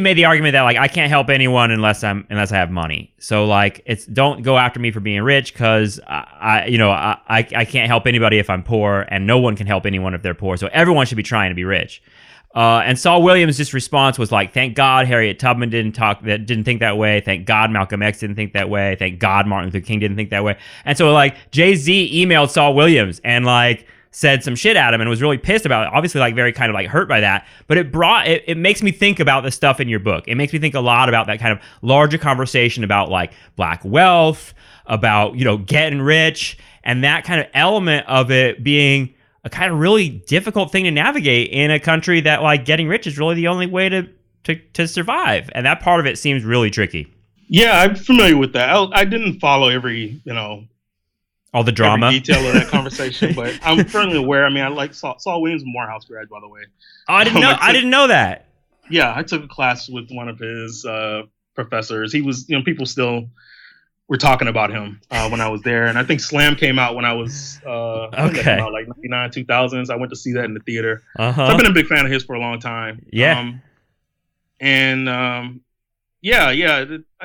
made the argument that like I can't help anyone unless I have money. So like don't go after me for being rich because I can't help anybody if I'm poor, and no one can help anyone if they're poor. So everyone should be trying to be rich. And Saul Williams' response was like, thank God Harriet Tubman didn't think that way. Thank God Malcolm X didn't think that way. Thank God Martin Luther King didn't think that way. And so like JayZ emailed Saul Williams and like said some shit at him and was really pissed about it. Obviously like very kind of like hurt by that. But it makes me think about the stuff in your book. It makes me think a lot about that kind of larger conversation about like Black wealth, about, getting rich, and that kind of element of it being a kind of really difficult thing to navigate in a country that like getting rich is really the only way to survive. And that part of it seems really tricky. Yeah, I'm familiar with that. I didn't follow every, all the drama, every detail of that conversation, but I'm certainly aware. I mean, I like Saul Williams, Morehouse grad, by the way. Oh, I didn't know that. Yeah, I took a class with one of his professors. He was, people still were talking about him when I was there, and I think Slam came out when I was like 99, 2000s. I went to see that in the theater. So I've been a big fan of his for a long time. Yeah, I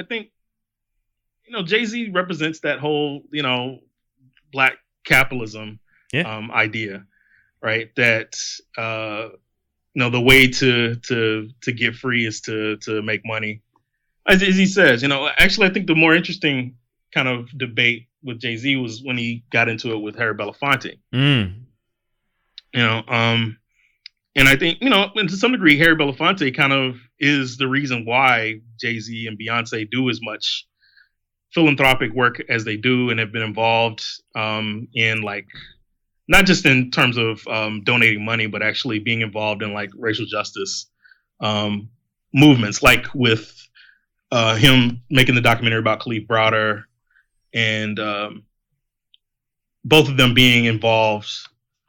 think JayZ represents that whole Black capitalism idea, right? That the way to get free is to make money. As he says, actually, I think the more interesting kind of debate with JayZ was when he got into it with Harry Belafonte. And I think, and to some degree, Harry Belafonte kind of is the reason why JayZ and Beyonce do as much philanthropic work as they do and have been involved in like not just in terms of donating money, but actually being involved in like racial justice movements, like with him making the documentary about Khalif Browder, and both of them being involved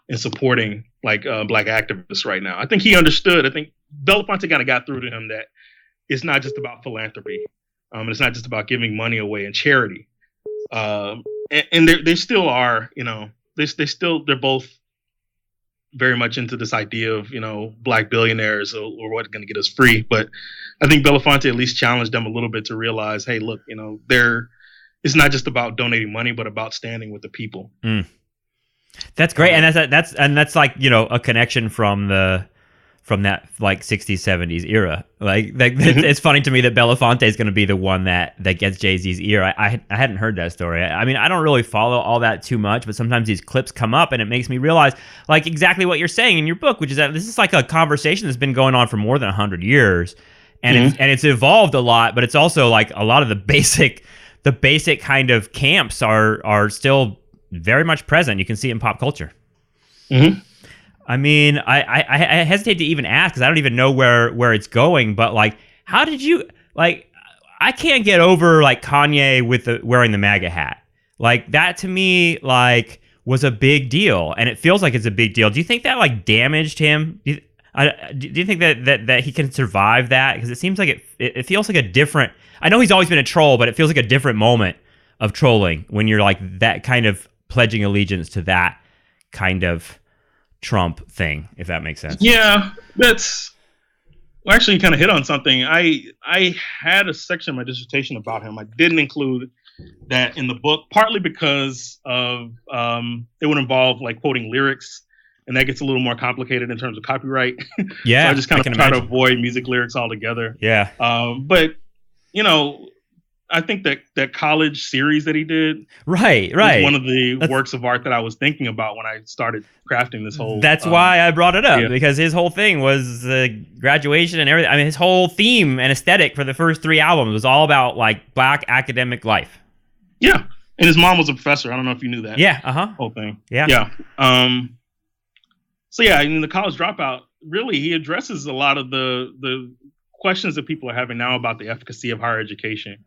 in supporting like black activists right now. I think he understood. I think Belafonte kind of got through to him that it's not just about philanthropy. It's not just about giving money away in charity. And they still are, they're both very much into this idea of, black billionaires or what's going to get us free. But I think Belafonte at least challenged them a little bit to realize, hey, look, it's not just about donating money, but about standing with the people. Mm. That's great. And that's like, a connection from that like 60s, 70s era. Like it's funny to me that Belafonte is going to be the one that gets JayZ's ear. I hadn't heard that story. I mean, I don't really follow all that too much, but sometimes these clips come up and it makes me realize like exactly what you're saying in your book, which is that this is like a conversation that's been going on for more than 100 years. And it's evolved a lot, but it's also like a lot of the basic kind of camps are still very much present. You can see it in pop culture. Mm-hmm. I mean, I hesitate to even ask because I don't even know where it's going. But like, how did you like? I can't get over like Kanye with wearing the MAGA hat. Like that to me, like was a big deal, and it feels like it's a big deal. Do you think that like damaged him? Do you think that he can survive that? Because it seems like it feels like a different. I know he's always been a troll, but it feels like a different moment of trolling when you're like that kind of pledging allegiance to that kind of Trump thing, if that makes sense. Yeah, actually you kind of hit on something. I had a section of my dissertation about him. I didn't include that in the book, partly because of it would involve like quoting lyrics, and that gets a little more complicated in terms of copyright. Yeah, so I just kind of try to avoid music lyrics altogether. Yeah. But I think that college series that he did, right, was one of the works of art that I was thinking about when I started crafting this whole. That's why I brought it up, because his whole thing was graduation and everything. I mean, his whole theme and aesthetic for the first 3 albums was all about like black academic life. Yeah, and his mom was a professor. I don't know if you knew that. Yeah. Whole thing. Yeah. So yeah, in the College Dropout, really, he addresses a lot of the questions that people are having now about the efficacy of higher education.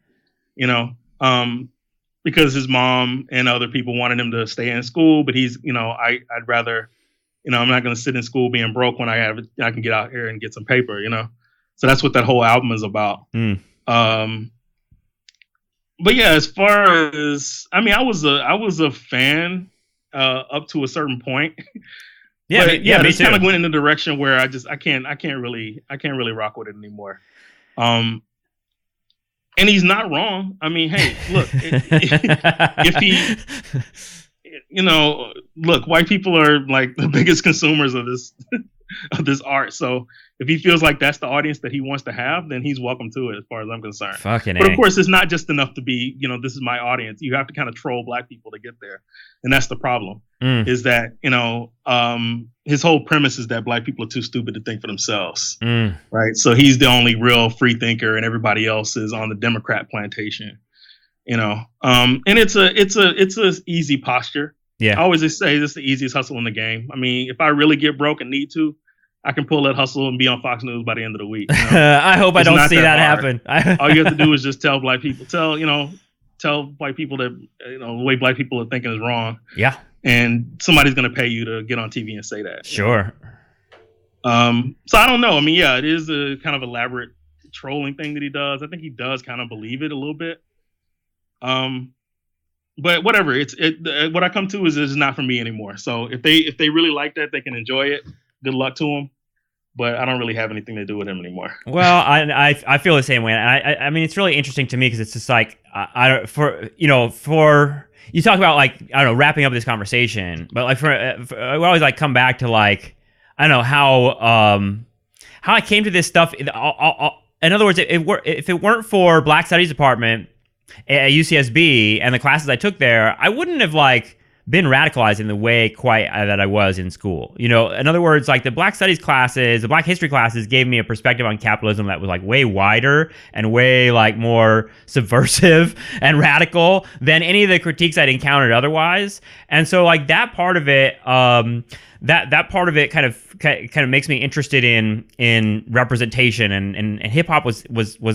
Because his mom and other people wanted him to stay in school, but he's, I'd rather, I'm not going to sit in school being broke when I can get out here and get some paper, So that's what that whole album is about. Mm. But yeah, as far as, I mean, I was a fan up to a certain point. Yeah, but, me it's too. kind of went in the direction where I can't really rock with it anymore. And he's not wrong. I mean, hey, look, if he, look, white people are like the biggest consumers of this art. So if he feels like that's the audience that he wants to have, then he's welcome to it, as far as I'm concerned. But of course, it's not just enough to be, this is my audience. You have to kind of troll black people to get there, and that's the problem. Is that his whole premise is that black people are too stupid to think for themselves, right? So he's the only real free thinker, and everybody else is on the Democrat plantation, And it's a easy posture. Yeah, I always say this is the easiest hustle in the game. I mean, if I really get broke and need to, I can pull that hustle and be on Fox News by the end of the week. I hope I don't see that happen. All you have to do is just tell black people, tell white people that the way black people are thinking is wrong. Yeah. And somebody's going to pay you to get on TV and say that. Sure. So I don't know. I mean, yeah, it is a kind of elaborate trolling thing that he does. I think he does kind of believe it a little bit. But whatever. What I come to is it's not for me anymore. So if they really like that, they can enjoy it. Good luck to them. But I don't really have anything to do with him anymore. Well, I feel the same way. And I mean, it's really interesting to me because it's just like for you talk about like, I don't know, wrapping up this conversation, but like we always like come back to like, I don't know how I came to this stuff. In other words, if it weren't for Black Studies Department at UCSB and the classes I took there, I wouldn't have like been radicalized in the way quite that I was in school. You know, in other words, like the Black Studies classes, the Black History classes gave me a perspective on capitalism that was like way wider and way like more subversive and radical than any of the critiques I'd encountered otherwise. And so like that part of it, that part of it kind of makes me interested in representation, and hip hop was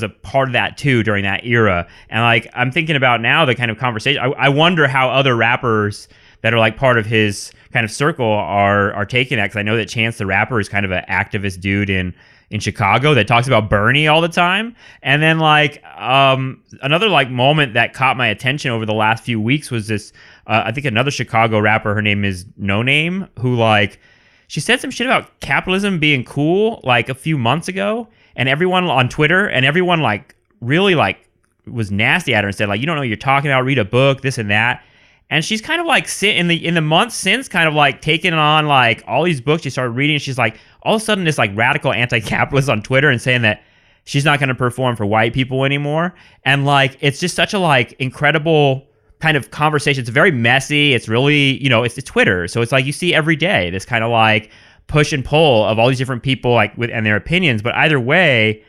a part of that too during that era. And like I'm thinking about now the kind of conversation. I wonder how other rappers that are like part of his kind of circle are taking that, because I know that Chance the Rapper is kind of an activist dude in Chicago that talks about Bernie all the time. And then like another like moment that caught my attention over the last few weeks was this I think another Chicago rapper, her name is No Name, who like she said some shit about capitalism being cool like a few months ago, and everyone on Twitter and everyone like really like was nasty at her and said like, you don't know what you're talking about, read a book, this and that. And she's kind of like in the months since kind of like taking on like all these books she started reading. And she's like all of a sudden this like radical anti-capitalist on Twitter and saying that she's not going to perform for white people anymore. And like it's just such a like incredible kind of conversation. It's very messy. It's really, you know, it's Twitter. So it's like you see every day this kind of like push and pull of all these different people like and their opinions. But either way,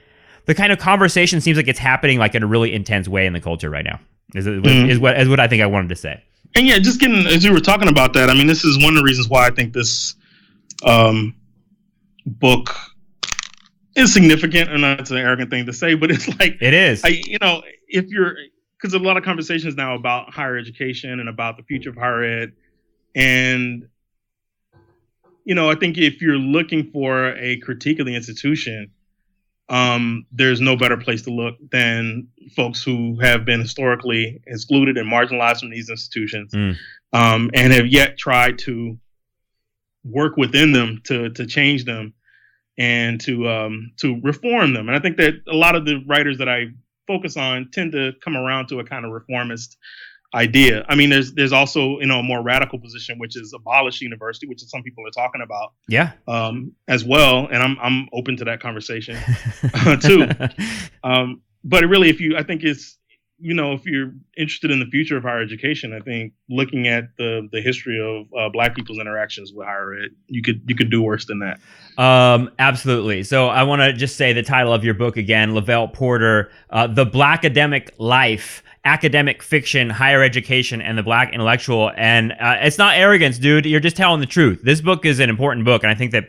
the kind of conversation seems like it's happening like in a really intense way in the culture right now. Is what I think I wanted to say. And yeah, just getting, as you were talking about that, I mean, this is one of the reasons why I think this book is significant. And that's an arrogant thing to say, but it's like, it is. Because a lot of conversations now about higher education and about the future of higher ed. And, you know, I think if you're looking for a critique of the institution, there's no better place to look than folks who have been historically excluded and marginalized from these institutions, and have yet tried to work within them to change them and to reform them. And I think that a lot of the writers that I focus on tend to come around to a kind of reformist idea. I mean, there's also, you know, a more radical position, which is abolish university, which is some people are talking about, as well. And I'm open to that conversation too. But really, I think it's, you know, if you're interested in the future of higher education, I think looking at the history of Black people's interactions with higher ed, you could do worse than that. Absolutely. So I want to just say the title of your book again, Lavelle Porter, The Blackademic Life, Academic Fiction, Higher Education, and the Black Intellectual. And it's not arrogance, dude. You're just telling the truth. This book is an important book, and I think that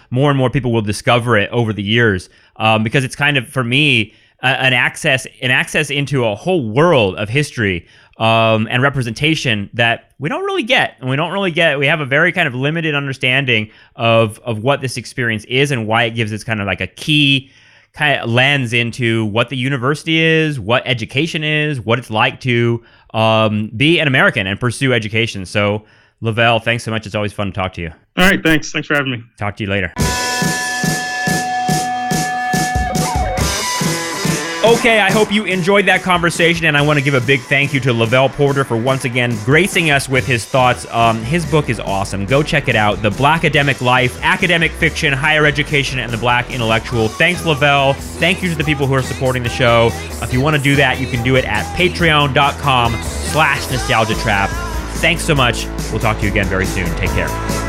more and more people will discover it over the years, because it's kind of, for me, an access into a whole world of history and representation that we don't really get. And we have a very kind of limited understanding of what this experience is and why it gives us kind of like a key kind of lens into what the university is, what education is, what it's like to be an American and pursue education. So, Lavelle, thanks so much. It's always fun to talk to you. All right, thanks. Thanks for having me. Talk to you later. Okay, I hope you enjoyed that conversation, and I want to give a big thank you to Lavelle Porter for once again gracing us with his thoughts. His book is awesome. Go check it out. The Blackademic Life, Academic Fiction, Higher Education, and the Black Intellectual. Thanks, Lavelle. Thank you to the people who are supporting the show. If you want to do that, you can do it at patreon.com/nostalgiatrap. Thanks so much. We'll talk to you again very soon. Take care.